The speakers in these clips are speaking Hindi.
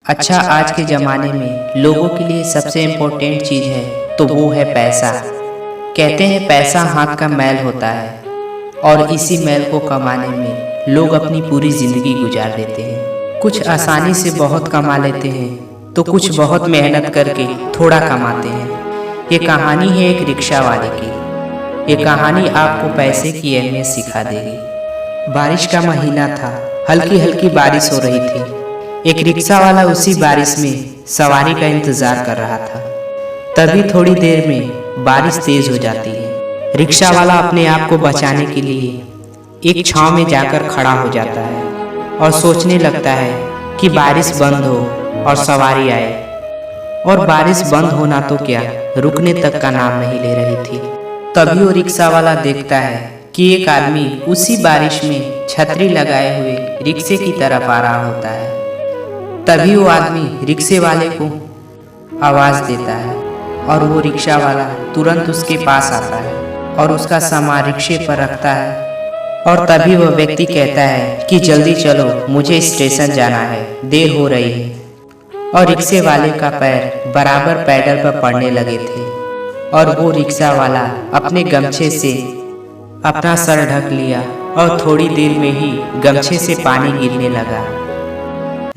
अच्छा, आज के ज़माने में लोगों के लिए सबसे इम्पोर्टेंट चीज़ है तो वो है पैसा। कहते हैं पैसा हाथ का मैल होता है और इसी मैल को कमाने में लोग अपनी पूरी ज़िंदगी गुजार देते हैं। कुछ आसानी से बहुत कमा लेते हैं तो कुछ बहुत मेहनत करके थोड़ा कमाते हैं। ये कहानी है एक रिक्शा वाले की। ये कहानी आपको पैसे की अहमियत सिखा देगी। बारिश का महीना था, हल्की हल्की बारिश हो रही थी। एक रिक्शा वाला उसी बारिश में सवारी का इंतजार कर रहा था। तभी थोड़ी देर में बारिश तेज हो जाती है। रिक्शा वाला अपने आप को बचाने के लिए एक छांव में जाकर खड़ा हो जाता है और सोचने लगता है कि बारिश बंद हो और सवारी आए। और बारिश बंद होना तो क्या, रुकने तक का नाम नहीं ले रही थी। तभी वो रिक्शा वाला देखता है कि एक आदमी उसी बारिश में छतरी लगाए हुए रिक्शे की तरफ आ रहा होता है। तभी वो आदमी रिक्शे वाले को आवाज़ देता है और वो रिक्शा वाला तुरंत उसके पास आता है और उसका सामान रिक्शे पर रखता है। और तभी वह व्यक्ति कहता है कि जल्दी चलो, मुझे स्टेशन जाना है, देर हो रही है। और रिक्शे वाले का पैर बराबर पैडल पर पड़ने लगे थे और वो रिक्शा वाला अपने गमछे से अपना सर ढक लिया और थोड़ी देर में ही गमछे से पानी गिरने लगा।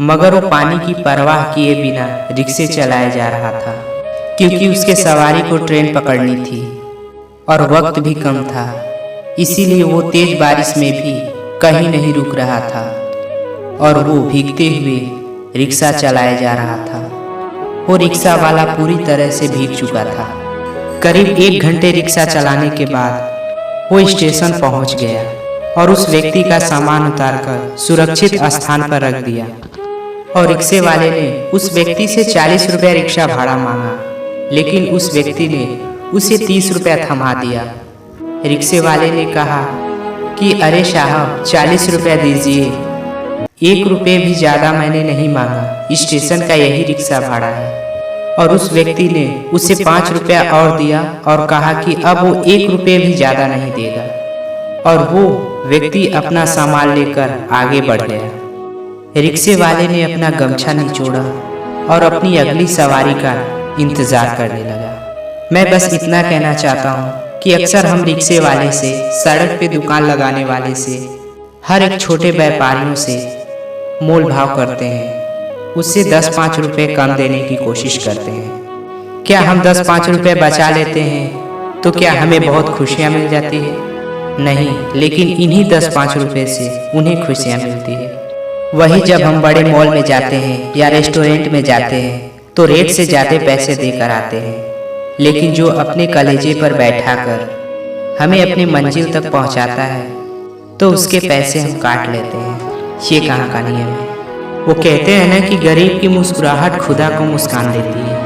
मगर वो पानी की परवाह किए बिना रिक्शे चलाया जा रहा था, क्योंकि उसके सवारी को ट्रेन पकड़नी थी और वक्त भी कम था। इसीलिए वो तेज बारिश में भी कहीं नहीं रुक रहा था और वो भीगते हुए रिक्शा चलाया जा रहा था। वो रिक्शा वाला पूरी तरह से भीग चुका था। करीब 1 घंटे रिक्शा चलाने के बाद वो स्टेशन पहुंच गया और उस व्यक्ति का सामान उतारकर सुरक्षित स्थान पर रख दिया। और रिक्शे वाले ने उस व्यक्ति से 40 रुपया रिक्शा भाड़ा मांगा, लेकिन उस व्यक्ति ने उसे 30 रुपया थमा दिया। रिक्शे वाले ने कहा कि अरे साहब, 40 रुपया दीजिए, 1 रुपये भी ज़्यादा मैंने नहीं मांगा, स्टेशन का यही रिक्शा भाड़ा है। और उस व्यक्ति ने उसे 5 रुपया और दिया और कहा कि अब वो 1 रुपये भी ज़्यादा नहीं देगा। और वो व्यक्ति अपना सामान लेकर आगे बढ़ गया। रिक्शे वाले ने अपना गमछा निचोड़ा और अपनी अगली सवारी का इंतजार करने लगा। मैं बस इतना कहना चाहता हूँ कि अक्सर हम रिक्शे वाले से, सड़क पे दुकान लगाने वाले से, हर एक छोटे व्यापारियों से मोल भाव करते हैं, उससे 10-5 रुपये कम देने की कोशिश करते हैं। क्या हम 10-5 रुपये बचा लेते हैं तो क्या हमें बहुत खुशियाँ मिल जाती है? नहीं, लेकिन इन्हीं 10-5 रुपये से उन्हें खुशियाँ मिलती है। वही जब हम बड़े मॉल में जाते हैं या रेस्टोरेंट में जाते हैं तो रेट से ज़्यादा पैसे देकर आते हैं, लेकिन जो अपने कलेजे पर बैठाकर हमें अपनी मंजिल तक पहुंचाता है तो उसके पैसे हम काट लेते हैं। ये कहाँ का नियम है? वो कहते हैं ना कि गरीब की मुस्कुराहट खुदा को मुस्कान देती है।